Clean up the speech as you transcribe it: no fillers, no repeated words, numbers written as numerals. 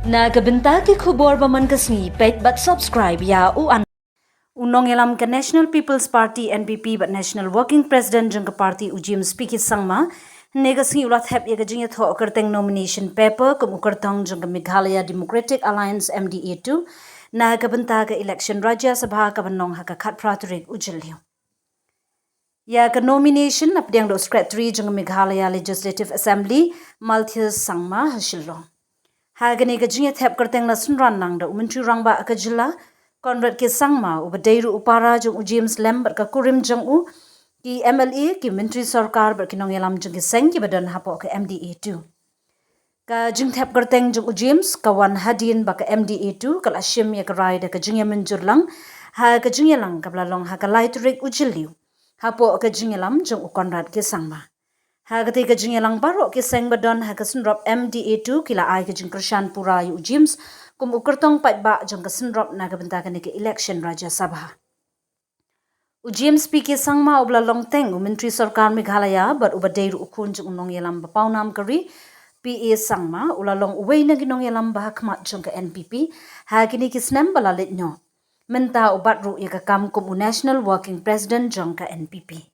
Nagabenta ki khubor baman kasni pet but subscribe ya an unong elam ka National People's Party NPP but National Working President jang ka party ujim speaker Sangma negasngi ulat Thep ye gajing tho kyrteng nomination paper kum kyrtong jang ka Meghalaya Democratic Alliance MDA2 nagabenta ka election Rajya Sabha ka banong ha ka khat praturik ujilyo ya ka nomination apdyang do secretary jang Meghalaya Legislative Assembly Malthias Sangma hashilo Hagani gajing Thep kyrteng na sunran nang da umentri rangba ka jilla Conrad ke Sangma ubadeiru upara jong James Lambert ka kurim jong u ki MLA ki menteri sarkar ber kinong elam jong ki seng ki badan hapo ka MDA2 ka jing Thep kyrteng jong James ka wan hadin ba ka MDA2 kala shim ya ka rai da ka jing menjur lang ha ka jing lang ka blalong ha ka laitrik ujiliu hapo ka jing elam jong Conrad ke Sangma Hagati ka jing lang baro ki seng badan ha ka sunrop MDA2 kila ai ka jing Krishan pura yu James kum ukertong pat ba jang ka sunrop na ka benta ka ni election Rajya Sabha James speaker Sangma ubla long teng menteri sarkar Meghalaya bar ubadeiru ukun jang unong yelam ba paunam kari PA Sangma ulalong uway na ginong yelam ba hakmat jang ka NPP ha kini ki snem balalit nyo menta ubat ru ya ka kam kum National Working President jang ka NPP